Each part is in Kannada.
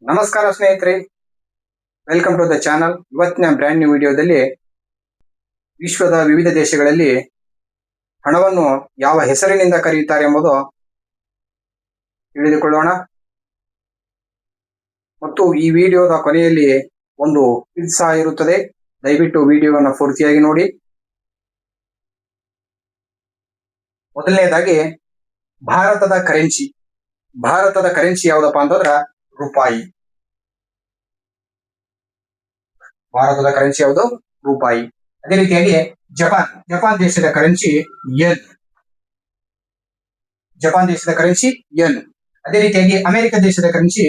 ನಮಸ್ಕಾರ ಸ್ನೇಹಿತರೆ, ವೆಲ್ಕಮ್ ಟು ದ ಚಾನಲ್. ಇವತ್ತಿನ ಬ್ರ್ಯಾಂಡ್ ನ್ಯೂ ವಿಡಿಯೋದಲ್ಲಿ ವಿಶ್ವದ ವಿವಿಧ ದೇಶಗಳಲ್ಲಿ ಹಣವನ್ನು ಯಾವ ಹೆಸರಿನಿಂದ ಕರೆಯುತ್ತಾರೆ ಎಂಬುದು ತಿಳಿದುಕೊಳ್ಳೋಣ. ಮತ್ತು ಈ ವಿಡಿಯೋದ ಕೊನೆಯಲ್ಲಿ ಒಂದು ಕ್ವಿಜ್ ಸಹ ಇರುತ್ತದೆ. ದಯವಿಟ್ಟು ವಿಡಿಯೋವನ್ನು ಪೂರ್ತಿಯಾಗಿ ನೋಡಿ. ಮೊದಲನೇದಾಗಿ ಭಾರತದ ಕರೆನ್ಸಿ ಯಾವುದಪ್ಪ ಅಂತಂದ್ರ ರೂಪಾಯಿ. ಭಾರತದ ಕರೆನ್ಸಿ ಯಾವುದು? ರೂಪಾಯಿ. ಅದೇ ರೀತಿಯಾಗಿ ಜಪಾನ್ ದೇಶದ ಕರೆನ್ಸಿ ಯೆನ್. ಅದೇ ರೀತಿಯಾಗಿ ಅಮೆರಿಕ ದೇಶದ ಕರೆನ್ಸಿ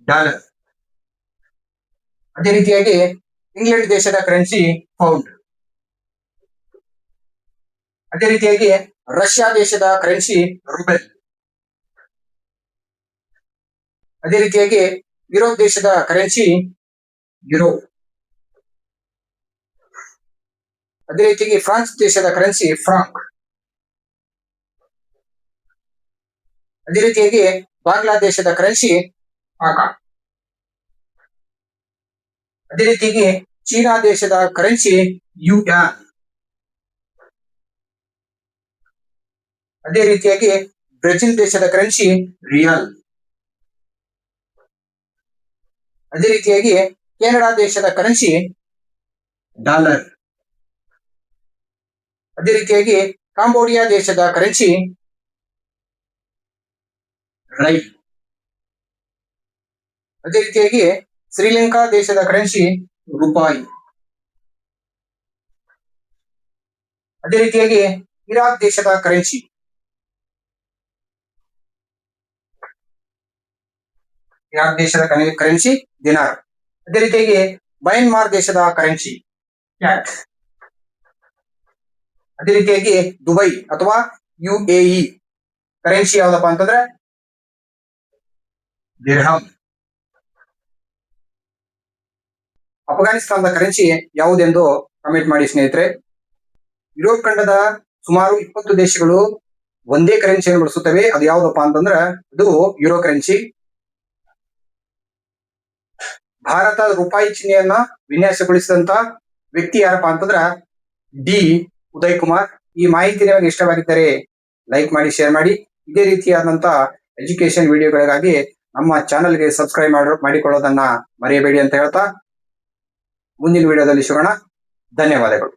ಡಾಲರ್. ಅದೇ ರೀತಿಯಾಗಿ ಇಂಗ್ಲೆಂಡ್ ದೇಶದ ಕರೆನ್ಸಿ ಪೌಂಡ್. ಅದೇ ರೀತಿಯಾಗಿ ರಷ್ಯಾ ದೇಶದ ಕರೆನ್ಸಿ ರೂಬೆಲ್. ಅದೇ ರೀತಿಯಾಗಿ ಯುರೋಪ್ ದೇಶದ ಕರೆನ್ಸಿ ಯುರೋ. ಅದೇ ರೀತಿಯಾಗಿ ಫ್ರಾನ್ಸ್ ದೇಶದ ಕರೆನ್ಸಿ ಫ್ರಾಂಕ್. ಅದೇ ರೀತಿಯಾಗಿ ಬಾಂಗ್ಲಾದೇಶದ ಕರೆನ್ಸಿ ಪಾಕಾ. ಅದೇ ರೀತಿಯಾಗಿ ಚೀನಾ ದೇಶದ ಕರೆನ್ಸಿ ಯುಯಾನ್. ಅದೇ ರೀತಿಯಾಗಿ ಬ್ರೆಜಿಲ್ ದೇಶದ ಕರೆನ್ಸಿ ರಿಯಲ್. ಅದೇ ರೀತಿಯಾಗಿ ಕೆನಡಾ ದೇಶದ ಕರೆನ್ಸಿ ಡಾಲರ್. ಅದೇ ರೀತಿಯಾಗಿ ಕಾಂಬೋಡಿಯಾ ದೇಶದ ಕರೆನ್ಸಿ ರೈ. ಅದೇ ರೀತಿಯಾಗಿ ಶ್ರೀಲಂಕಾ ದೇಶದ ಕರೆನ್ಸಿ ರೂಪಾಯಿ. ಅದೇ ರೀತಿಯಾಗಿ ಇರಾಕ್ ದೇಶದ ಕರೆನ್ಸಿ ದಿನಾರ್. ಅದೇ ರೀತಿಯಾಗಿ ಮಯನ್ಮಾರ್ ದೇಶದ ಕರೆನ್ಸಿ ಕ್ಯಾಟ್. ಅದೇ ರೀತಿಯಾಗಿ ದುಬೈ ಅಥವಾ UAE ಕರೆನ್ಸಿ ಯಾವ್ದಪ್ಪ ಅಂತಂದ್ರೆ ದಿರ್ಹಮ್. ಅಫ್ಘಾನಿಸ್ತಾನದ ಕರೆನ್ಸಿ ಯಾವುದೆಂದು ಕಮೆಂಟ್ ಮಾಡಿ ಸ್ನೇಹಿತರೆ. ಯುರೋಪ್ ಖಂಡದ ಸುಮಾರು 20 ದೇಶಗಳು ಒಂದೇ ಕರೆನ್ಸಿಯನ್ನು ಬಳಸುತ್ತವೆ. ಅದು ಯಾವುದಪ್ಪ ಅಂತಂದ್ರೆ ಅದು ಯುರೋ ಕರೆನ್ಸಿ. ಭಾರತ ರೂಪಾಯಿ ಚಿಹ್ನೆಯನ್ನ ವಿನ್ಯಾಸಗೊಳಿಸಿದಂತ ವ್ಯಕ್ತಿ ಯಾರಪ್ಪ ಅಂತಂದ್ರ ಡಿ ಉದಯ್ ಕುಮಾರ್. ಈ ಮಾಹಿತಿ ನಿಮಗೆ ಇಷ್ಟವಾಗಿದ್ದರೆ ಲೈಕ್ ಮಾಡಿ, ಶೇರ್ ಮಾಡಿ. ಇದೇ ರೀತಿಯಾದಂತ ಎಜುಕೇಶನ್ ವಿಡಿಯೋಗಳಿಗಾಗಿ ನಮ್ಮ ಚಾನೆಲ್ಗೆ ಸಬ್ಸ್ಕ್ರೈಬ್ ಮಾಡಿಕೊಳ್ಳೋದನ್ನ ಮರೆಯಬೇಡಿ ಅಂತ ಹೇಳ್ತಾ ಮುಂದಿನ ವಿಡಿಯೋದಲ್ಲಿ ಸಿಗೋಣ. ಧನ್ಯವಾದಗಳು.